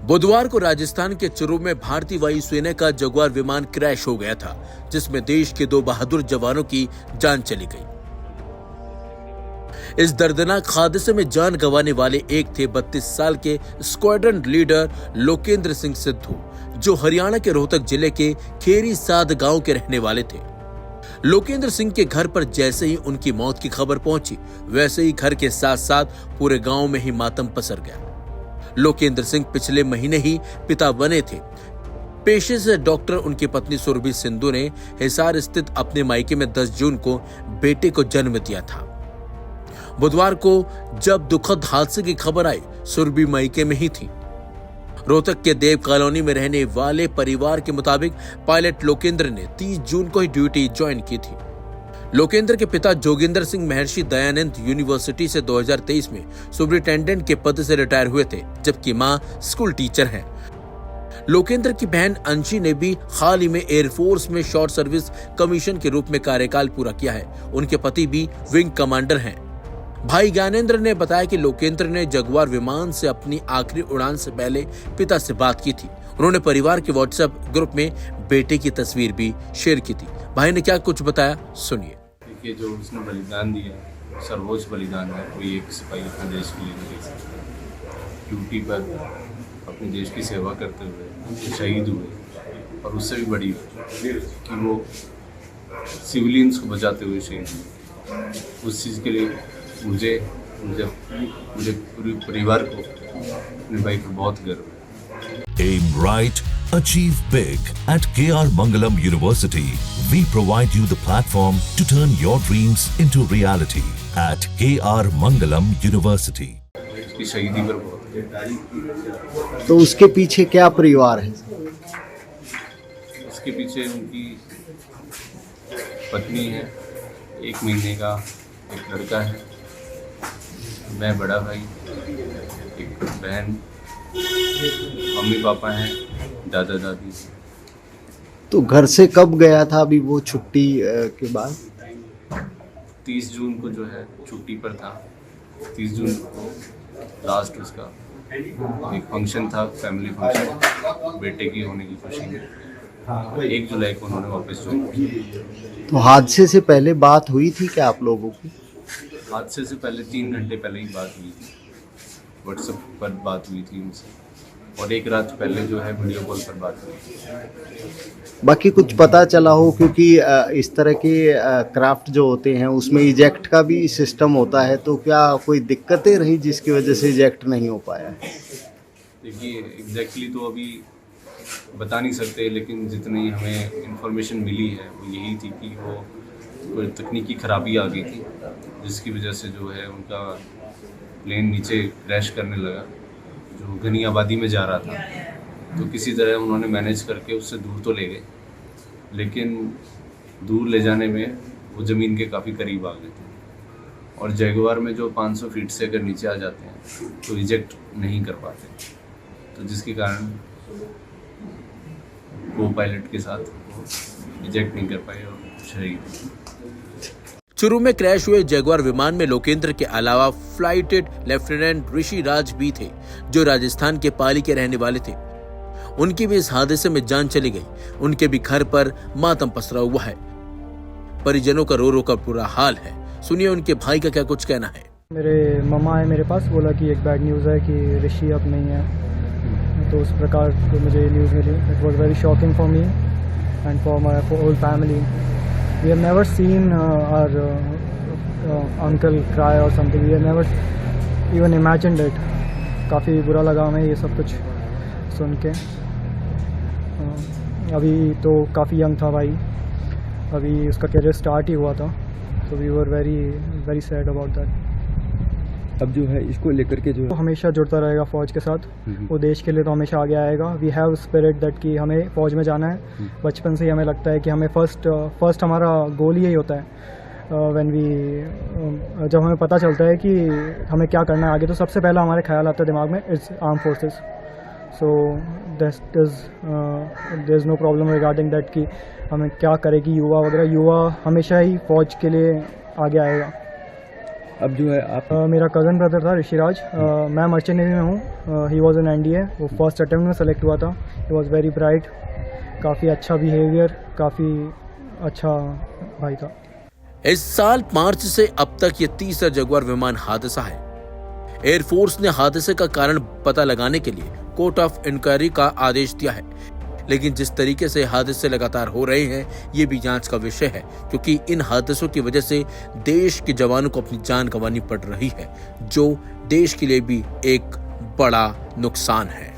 बुधवार को राजस्थान के चुरू में भारतीय वायुसेना का जगुआर विमान क्रैश हो गया था, जिसमें देश के 2 बहादुर जवानों की जान चली गई। इस दर्दनाक हादसे में जान गंवाने वाले एक थे 32 साल के स्क्वाड्रन लीडर लोकेंद्र सिंह सिद्धू, जो हरियाणा के रोहतक जिले के खेरी साद गांव के रहने वाले थे। लोकेंद्र सिंह के घर पर जैसे ही उनकी मौत की खबर पहुंची, वैसे ही घर के साथ साथ पूरे गांव में ही मातम पसर गया। लोकेंद्र सिंह पिछले महीने ही पिता बने थे। पेशे से डॉक्टर उनकी पत्नी सुरभि सिंधु ने हिसार स्थित अपने मायके में 10 जून को बेटे को जन्म दिया था। बुधवार को जब दुखद हादसे की खबर आई, सुरभि मायके में ही थी। रोहतक के देव कॉलोनी में रहने वाले परिवार के मुताबिक पायलट लोकेंद्र ने 30 जून को ही ड्यूटी ज्वाइन की थी। लोकेंद्र के पिता जोगिंदर सिंह महर्षि दयानंद यूनिवर्सिटी से 2023 में सुपरिटेंडेंट के पद से रिटायर हुए थे, जबकि मां स्कूल टीचर हैं। लोकेंद्र की बहन अंशी ने भी हाल ही में एयरफोर्स में शॉर्ट सर्विस कमीशन के रूप में कार्यकाल पूरा किया है। उनके पति भी विंग कमांडर हैं। भाई ज्ञानेंद्र ने बताया कि लोकेंद्र ने जगुआर विमान से अपनी आखिरी उड़ान से पहले पिता से बात की थी। उन्होंने परिवार के व्हाट्सएप ग्रुप में बेटे की तस्वीर भी शेयर की थी। भाई ने क्या कुछ बताया, सुनिए। देखिए, जो उसने बलिदान दिया, सर्वोच्च बलिदान है। कोई एक सिपाही अपने देश के लिए ड्यूटी पर अपने देश की सेवा करते हुए शहीद हुए, और उससे भी बड़ी कि वो सिविलियंस को बचाते हुए शहीद हुए। उस चीज़ के लिए मुझे पूरे परिवार को, अपने भाई पर बहुत गर्व है। Aim right, achieve big. At KR Mangalam University, we provide you the platform to turn your dreams into reality. At KR Mangalam University. उसकी शहीदी पर बहुत। तो उसके पीछे क्या परिवार है? उसके पीछे उनकी पत्नी है, 1 महीने का एक लड़का है, मैं बड़ा भाई, एक बहन, मम्मी पापा हैं, दादा दादी। तो घर से कब गया था अभी वो छुट्टी के बाद? 30 जून को जो है छुट्टी पर था। 30 जून को लास्ट उसका एक फंक्शन था, फैमिली फंक्शन, बेटे की होने की खुशी में। 1 जुलाई को उन्होंने वापस ज्वाइन किया। तो हादसे से पहले बात हुई थी क्या आप लोगों की? हादसे से पहले 3 घंटे पहले ही बात हुई थी, व्हाट्सएप पर बात हुई थी उनसे, और 1 रात पहले जो है वीडियो कॉल पर बात हुई थी। बाकी कुछ पता चला हो, क्योंकि इस तरह के क्राफ्ट जो होते हैं उसमें इजेक्ट का भी सिस्टम होता है, तो क्या कोई दिक्कतें रही जिसकी वजह से इजेक्ट नहीं हो पाया? देखिए, एग्जैक्टली तो अभी बता नहीं सकते, लेकिन जितनी हमें इंफॉर्मेशन मिली है वो यही थी कि वो कोई तकनीकी खराबी आ गई थी, जिसकी वजह से जो है उनका प्लेन नीचे क्रैश करने लगा, जो घनी आबादी में जा रहा था। तो किसी तरह उन्होंने मैनेज करके उससे दूर तो ले गए, लेकिन दूर ले जाने में वो ज़मीन के काफ़ी करीब आ गए थे। और जगुआर में जो 500 फीट से अगर नीचे आ जाते हैं तो इजेक्ट नहीं कर पाते, तो जिसके कारण को पायलट के साथ इजेक्ट नहीं कर पाए और शहीद। चुरू में क्रैश हुए जगुआर विमान में लोकेंद्र के अलावा फ्लाइटेड लेफ्टिनेंट ऋषि राज भी थे, जो राजस्थान के पाली के रहने वाले थे। उनकी भी इस हादसे में जान चली गई। उनके भी घर पर मातम पसरा हुआ है। परिजनों का रो रो कर बुरा हाल है। सुनिए उनके भाई का क्या कुछ कहना है। मेरे मम्मा है मेरे पास, बोला कि एक बैड न्यूज़ है कि ऋषि अब नहीं है। तो उस प्रकार तो मुझे ये न्यूज़ मिली। It was very shocking for me and for my whole family. We have never seen our uncle cry or something. We have never even imagined it. काफ़ी बुरा लगा हमें ये सब कुछ सुन के। अभी तो काफ़ी यंग था भाई, अभी उसका करियर स्टार्ट ही हुआ था। So we were very sad about that. अब जो है इसको लेकर के जो हमेशा जुड़ता रहेगा फौज के साथ। वो देश के लिए तो हमेशा आगे आएगा। वी हैव स्पिरिट दैट कि हमें फौज में जाना है। बचपन से ही हमें लगता है कि हमें फर्स्ट हमारा गोल यही होता है। जब हमें पता चलता है कि हमें क्या करना है आगे, तो सबसे पहला हमारे ख्याल आता है दिमाग में, it's arm forces. So there is no problem regarding that कि हमें क्या करेगी युवा वगैरह। युवा हमेशा ही फौज के लिए आगे आएगा। अब जो है आप मेरा कज़न ब्रदर था ऋषिराज। मैं मर्चेंट नेवी में हूँ। He was an NDA। वो फर्स्ट अटेम्प्ट में सेलेक्ट हुआ था। ही वॉज वेरी ब्राइट, काफ़ी अच्छा बिहेवियर, काफ़ी अच्छा भाई था। इस साल मार्च से अब तक ये तीसरा जगुआर विमान हादसा है। एयरफोर्स ने हादसे का कारण पता लगाने के लिए कोर्ट ऑफ इंक्वायरी का आदेश दिया है, लेकिन जिस तरीके से हादसे लगातार हो रहे हैं ये भी जांच का विषय है, क्योंकि इन हादसों की वजह से देश के जवानों को अपनी जान गंवानी पड़ रही है, जो देश के लिए भी एक बड़ा नुकसान है।